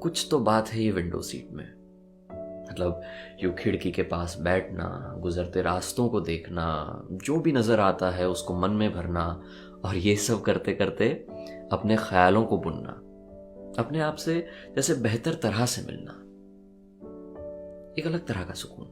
कुछ तो बात है ये विंडो सीट में। मतलब यूं खिड़की के पास बैठना, गुजरते रास्तों को देखना, जो भी नज़र आता है उसको मन में भरना, और ये सब करते करते अपने ख्यालों को बुनना, अपने आप से जैसे बेहतर तरह से मिलना, एक अलग तरह का सुकून।